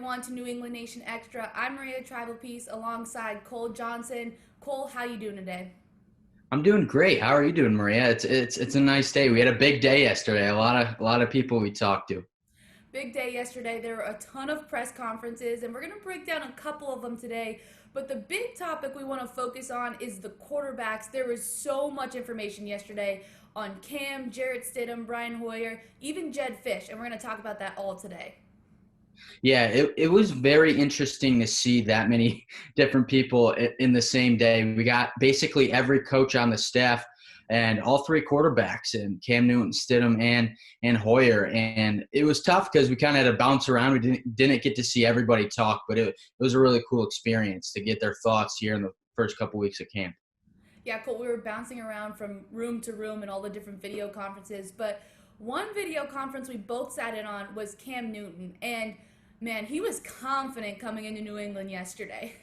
everyone, to New England Nation Extra. I'm Maria Tribal Peace alongside Cole Johnson. Cole, how you doing today? I'm doing great. How are you doing, Maria? It's a nice day. We had a big day yesterday. A lot of people we talked to. Big day yesterday. There were a ton of press conferences, and we're going to break down a couple of them today. But the big topic we want to focus on is the quarterbacks. There was so much information yesterday on Cam, Jarrett Stidham, Brian Hoyer, even Jed Fish, and we're going to talk about that all today. Yeah, it was very interesting to see that many different people in the same day. We got basically every coach on the staff and all three quarterbacks, and Cam Newton, Stidham, and Hoyer. And it was tough because we kind of had to bounce around. We didn't get to see everybody talk, but it was a really cool experience to get their thoughts here in the first couple weeks of camp. Yeah, Cole, we were bouncing around from room to room in all the different video conferences, but one video conference we both sat in on was Cam Newton, and man, he was confident coming into New England yesterday.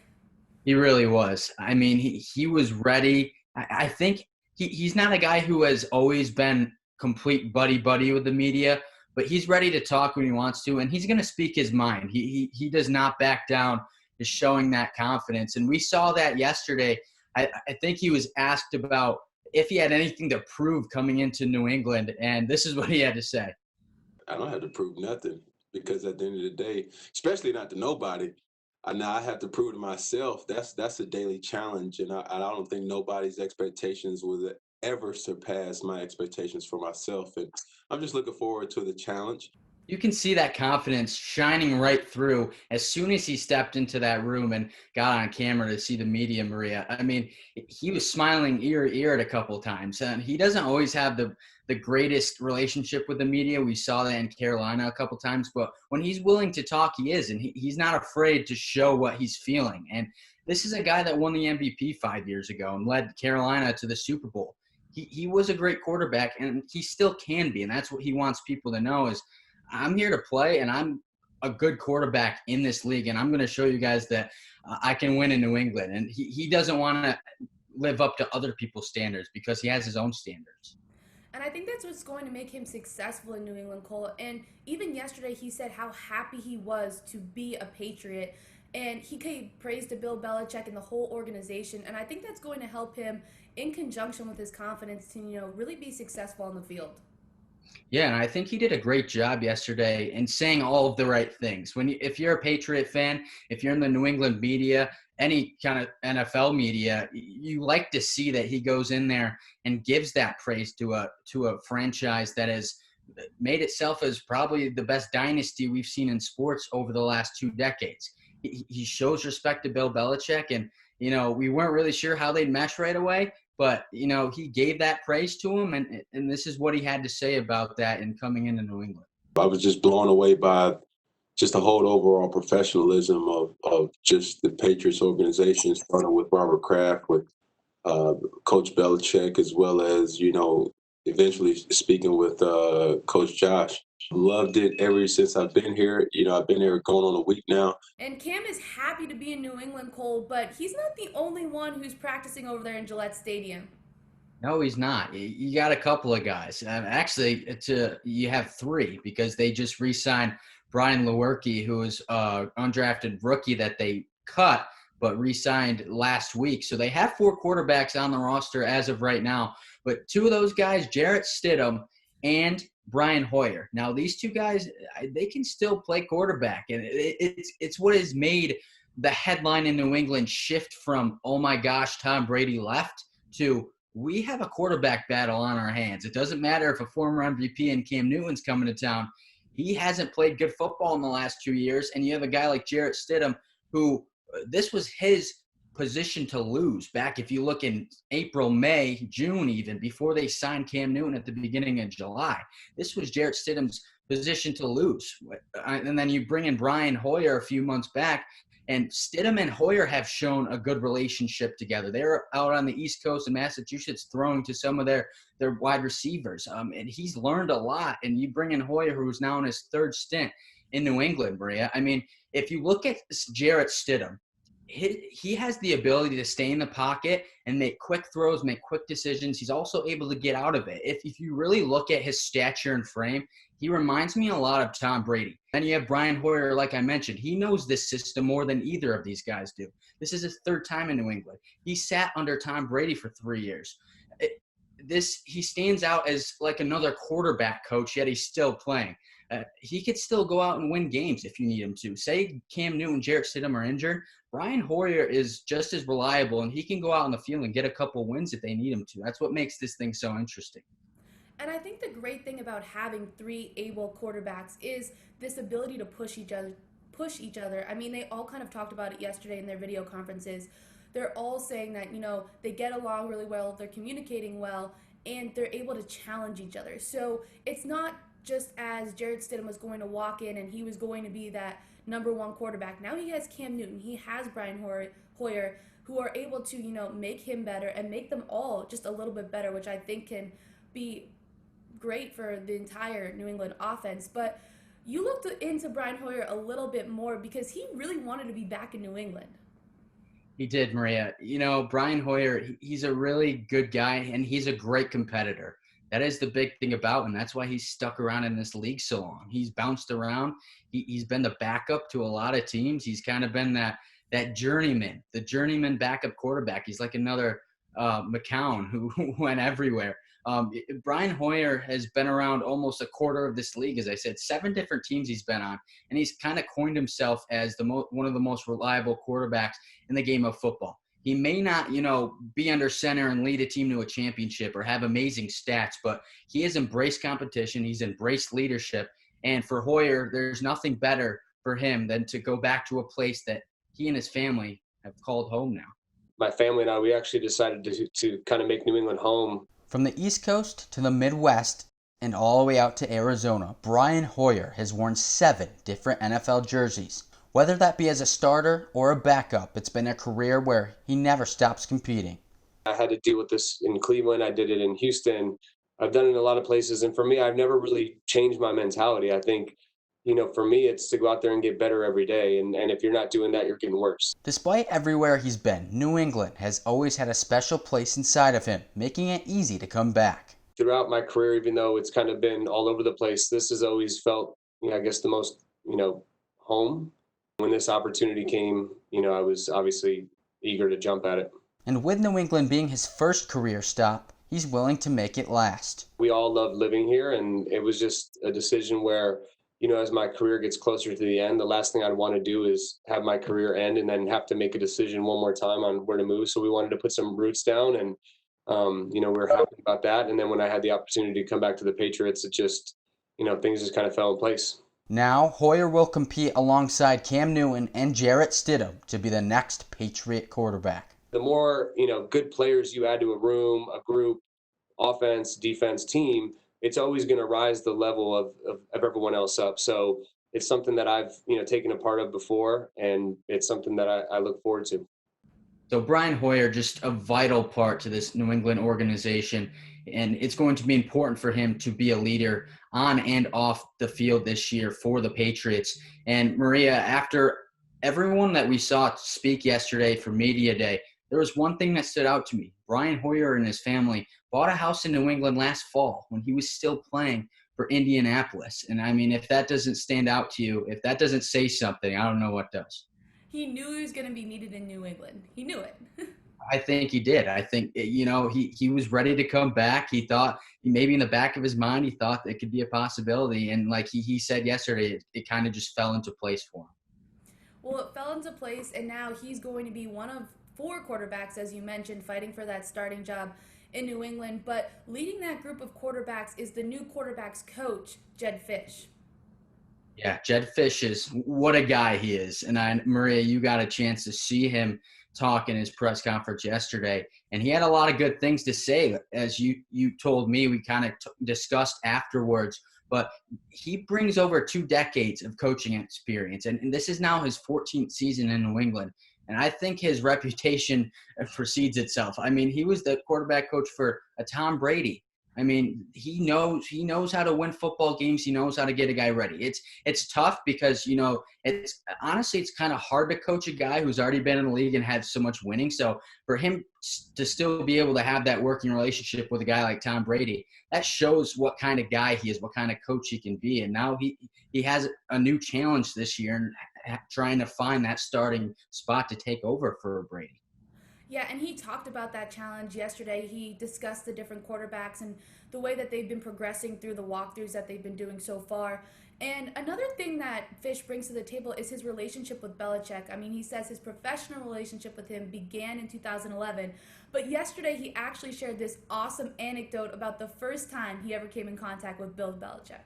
He really was. I mean, he was ready. I think he's not a guy who has always been complete buddy with the media, but he's ready to talk when he wants to, and he's going to speak his mind. He does not back down, just showing that confidence. And we saw that yesterday. I think he was asked about if he had anything to prove coming into New England, and this is what he had to say. I don't have to prove nothing because at the end of the day, especially not to nobody, I have to prove to myself. That's a daily challenge, and I don't think nobody's expectations will ever surpass my expectations for myself. And I'm just looking forward to the challenge. You can see that confidence shining right through as soon as he stepped into that room and got on camera to see the media, Maria. I mean, he was smiling ear to ear at a couple of times. And he doesn't always have the greatest relationship with the media. We saw that in Carolina a couple of times. But when he's willing to talk, he is. And he's not afraid to show what he's feeling. And this is a guy that won the MVP 5 years ago and led Carolina to the Super Bowl. He was a great quarterback, and he still can be. And that's what he wants people to know is, I'm here to play, and I'm a good quarterback in this league, and I'm going to show you guys that I can win in New England. And he doesn't want to live up to other people's standards because he has his own standards. And I think that's what's going to make him successful in New England, Cole. And even yesterday, he said how happy he was to be a Patriot. And he gave praise to Bill Belichick and the whole organization. And I think that's going to help him in conjunction with his confidence to, really be successful on the field. Yeah, and I think he did a great job yesterday in saying all of the right things. If you're a Patriot fan, if you're in the New England media, any kind of NFL media, you like to see that he goes in there and gives that praise to a franchise that has made itself as probably the best dynasty we've seen in sports over the last 2 decades. He shows respect to Bill Belichick, and we weren't really sure how they'd mesh right away. But, he gave that praise to him, and this is what he had to say about that in coming into New England. I was just blown away by just the whole overall professionalism of just the Patriots organization, starting with Robert Kraft, with Coach Belichick, as well as, eventually speaking with Coach Josh. Loved it ever since I've been here. I've been here going on a week now. And Cam is happy to be in New England, Cole, but he's not the only one who's practicing over there in Gillette Stadium. No, he's not. You got a couple of guys. Actually, you have 3 because they just re-signed Brian Lewerke, who is an undrafted rookie that they cut but re-signed last week. So they have 4 quarterbacks on the roster as of right now. But 2 of those guys, Jarrett Stidham and Brian Hoyer. Now, these 2 guys, they can still play quarterback. And it's what has made the headline in New England shift from, oh, my gosh, Tom Brady left, to we have a quarterback battle on our hands. It doesn't matter if a former MVP and Cam Newton's coming to town. He hasn't played good football in the last 2 years. And you have a guy like Jarrett Stidham who this was his position to lose back if you look in April, May, June even, before they signed Cam Newton at the beginning of July. This was Jarrett Stidham's position to lose. And then you bring in Brian Hoyer a few months back, and Stidham and Hoyer have shown a good relationship together. They're out on the East Coast in Massachusetts throwing to some of their wide receivers. And he's learned a lot. And you bring in Hoyer, who's now in his 3rd stint in New England, Maria. I mean, if you look at Jarrett Stidham, he has the ability to stay in the pocket and make quick throws, make quick decisions. He's also able to get out of it. If you really look at his stature and frame, he reminds me a lot of Tom Brady. Then you have Brian Hoyer, like I mentioned. He knows this system more than either of these guys do. This is his third time in New England. He sat under Tom Brady for 3 years. He stands out as like another quarterback coach, yet he's still playing. He could still go out and win games if you need him to. Say Cam Newton, Jarrett Stidham are injured. Brian Hoyer is just as reliable, and he can go out on the field and get a couple wins if they need him to. That's what makes this thing so interesting. And I think the great thing about having 3 able quarterbacks is this ability to push each other. I mean, they all kind of talked about it yesterday in their video conferences. They're all saying that, they get along really well, they're communicating well, and they're able to challenge each other. So it's not just as Jarrett Stidham was going to walk in and he was going to be that number 1 quarterback. Now he has Cam Newton, he has Brian Hoyer, who are able to, make him better and make them all just a little bit better, which I think can be great for the entire New England offense. But you looked into Brian Hoyer a little bit more because he really wanted to be back in New England. He did, Maria. Brian Hoyer, he's a really good guy, and he's a great competitor. That is the big thing about him. That's why he's stuck around in this league so long. He's bounced around. He's been the backup to a lot of teams. He's kind of been that journeyman, the journeyman backup quarterback. He's like another McCown who went everywhere. Brian Hoyer has been around almost a quarter of this league, as I said, 7 different teams he's been on, and he's kind of coined himself as one of the most reliable quarterbacks in the game of football. He may not, be under center and lead a team to a championship or have amazing stats, but he has embraced competition. He's embraced leadership. And for Hoyer, there's nothing better for him than to go back to a place that he and his family have called home now. My family and I, we actually decided to kind of make New England home. From the East Coast to the Midwest and all the way out to Arizona, Brian Hoyer has worn 7 different NFL jerseys. Whether that be as a starter or a backup, it's been a career where he never stops competing. I had to deal with this in Cleveland. I did it in Houston. I've done it in a lot of places. And for me, I've never really changed my mentality. I think, for me, it's to go out there and get better every day. And if you're not doing that, you're getting worse. Despite everywhere he's been, New England has always had a special place inside of him, making it easy to come back. Throughout my career, even though it's kind of been all over the place, this has always felt, I guess, the most, home. When this opportunity came, I was obviously eager to jump at it. And with New England being his first career stop, he's willing to make it last. We all love living here, and it was just a decision where, as my career gets closer to the end, the last thing I'd want to do is have my career end and then have to make a decision one more time on where to move. So we wanted to put some roots down, and, we were happy about that. And then when I had the opportunity to come back to the Patriots, it just, things just kind of fell in place. Now, Hoyer will compete alongside Cam Newton and Jarrett Stidham to be the next Patriot quarterback. The more, good players you add to a room, a group, offense, defense, team, it's always going to rise the level of everyone else up. So it's something that I've, taken a part of before, and it's something that I look forward to. So Brian Hoyer, just a vital part to this New England organization, and it's going to be important for him to be a leader on and off the field this year for the Patriots. And Maria, after everyone that we saw speak yesterday for Media Day, there was one thing that stood out to me. Brian Hoyer and his family bought a house in New England last fall when he was still playing for Indianapolis. And I mean, if that doesn't stand out to you, if that doesn't say something, I don't know what does. He knew he was going to be needed in New England. He knew it. I think he did. I think, he was ready to come back. He thought, maybe in the back of his mind, he thought it could be a possibility. And like he said yesterday, it kind of just fell into place for him. Well, it fell into place, and now he's going to be one of 4 quarterbacks, as you mentioned, fighting for that starting job in New England. But leading that group of quarterbacks is the new quarterbacks coach, Jedd Fisch. Yeah, Jedd Fisch what a guy he is. And Maria, you got a chance to see him talk in his press conference yesterday, and he had a lot of good things to say. As you told me, we kind of discussed afterwards, but he brings over 2 decades of coaching experience, and this is now his 14th season in New England. And I think his reputation precedes itself. I mean, he was the quarterback coach for Tom Brady. I mean, he knows how to win football games. He knows how to get a guy ready. It's tough because, it's honestly, it's kind of hard to coach a guy who's already been in the league and had so much winning. So for him to still be able to have that working relationship with a guy like Tom Brady, that shows what kind of guy he is, what kind of coach he can be. And now he has a new challenge this year and trying to find that starting spot to take over for Brady. Yeah, and he talked about that challenge yesterday. He discussed the different quarterbacks and the way that they've been progressing through the walkthroughs that they've been doing so far. And another thing that Fish brings to the table is his relationship with Belichick. I mean, he says his professional relationship with him began in 2011, but yesterday he actually shared this awesome anecdote about the first time he ever came in contact with Bill Belichick.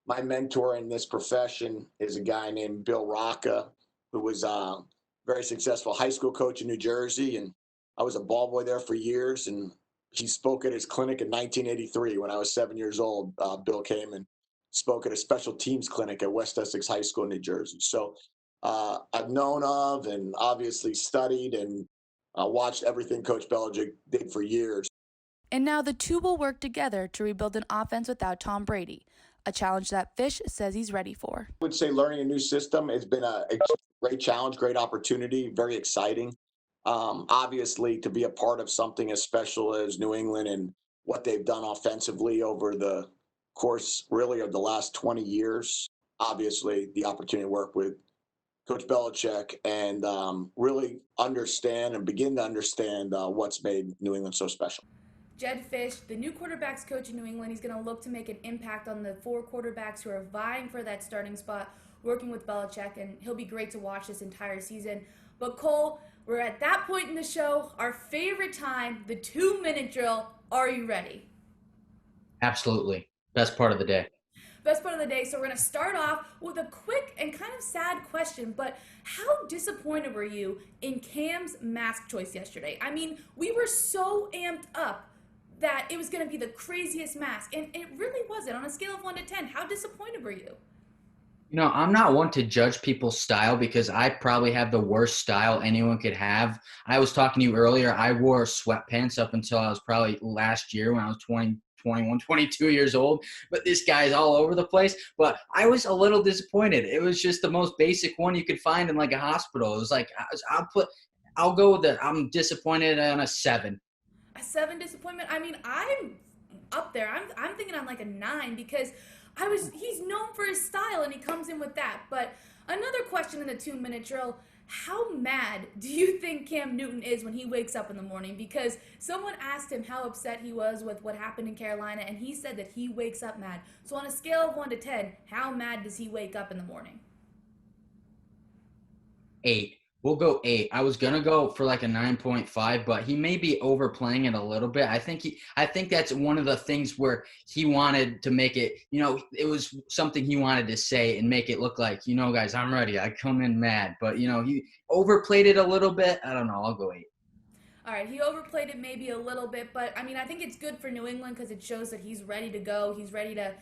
My mentor in this profession is a guy named Bill Rocca, who was very successful high school coach in New Jersey, and I was a ball boy there for years. And he spoke at his clinic in 1983 when I was 7 years old. Bill came and spoke at a special teams clinic at West Essex High School in New Jersey. So I've known of and obviously studied and watched everything Coach Belichick did for years. And now the two will work together to rebuild an offense without Tom Brady, a challenge that Fish says he's ready for. I would say learning a new system has been a great challenge, great opportunity, very exciting. Obviously, to be a part of something as special as New England and what they've done offensively over the course really of the last 20 years, obviously the opportunity to work with Coach Belichick and really understand and begin to understand what's made New England so special. Jedd Fish, the new quarterbacks coach in New England, he's going to look to make an impact on the four quarterbacks who are vying for that starting spot, working with Belichick, and he'll be great to watch this entire season. But Cole, we're at that point in the show, our favorite time, the 2-minute drill. Are you ready? Absolutely. Best part of the day. Best part of the day. So we're going to start off with a quick and kind of sad question, but how disappointed were you in Cam's mask choice yesterday? I mean, we were so amped up that it was going to be the craziest mask, and it really wasn't. On a scale of 1 to 10, how disappointed were you? I'm not one to judge people's style because I probably have the worst style anyone could have. I was talking to you earlier. I wore sweatpants up until I was probably last year when I was 20, 21, 22 years old. But this guy's all over the place. But I was a little disappointed. It was just the most basic one you could find in like a hospital. It was like, I'll go with it. I'm disappointed on a 7. A 7 disappointment? I mean, I'm up there. I'm thinking I'm like a 9 because he's known for his style and he comes in with that. But another question in the 2-minute drill, how mad do you think Cam Newton is when he wakes up in the morning? Because someone asked him how upset he was with what happened in Carolina, and he said that he wakes up mad. So on a scale of 1 to 10, how mad does he wake up in the morning? 8. We'll go 8. I was gonna go for like a 9.5, but he may be overplaying it a little bit. I think that's one of the things where he wanted to make it. It was something he wanted to say and make it look like, guys, I'm ready. I come in mad, but he overplayed it a little bit. I don't know. I'll go 8. All right, he overplayed it maybe a little bit, but I mean, I think it's good for New England because it shows that he's ready to go. He's ready to,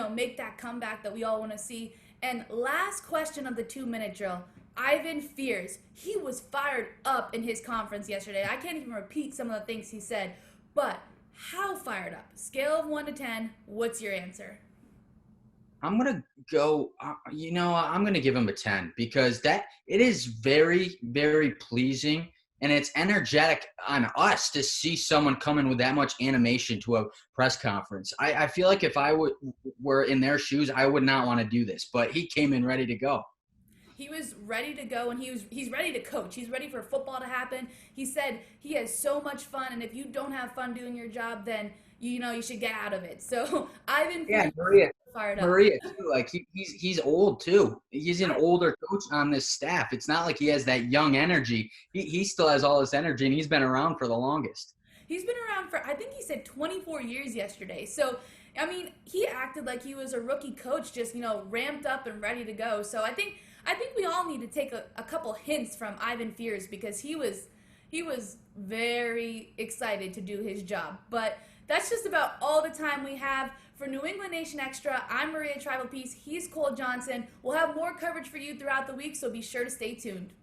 make that comeback that we all want to see. And last question of the 2-minute drill. Ivan Fears, he was fired up in his conference yesterday. I can't even repeat some of the things he said, but how fired up? Scale of 1 to 10, what's your answer? I'm going to go, I'm going to give him a 10 because it is very, very pleasing and it's energetic on us to see someone come in with that much animation to a press conference. I feel like if I were in their shoes, I would not want to do this, but he came in ready to go. He was ready to go, and he's ready to coach. He's ready for football to happen. He said he has so much fun, and if you don't have fun doing your job, then you should get out of it. So Ivan, fired up. Maria too. Like he's old too. He's an older coach on this staff. It's not like he has that young energy. He still has all this energy, and he's been around for the longest. He's been around for, I think he said 24 years yesterday. So I mean, he acted like he was a rookie coach, just ramped up and ready to go. So I think we all need to take a couple hints from Ivan Fears because he was very excited to do his job. But that's just about all the time we have for New England Nation Extra. I'm Maria Tribal Peace. He's Cole Johnson. We'll have more coverage for you throughout the week, so be sure to stay tuned.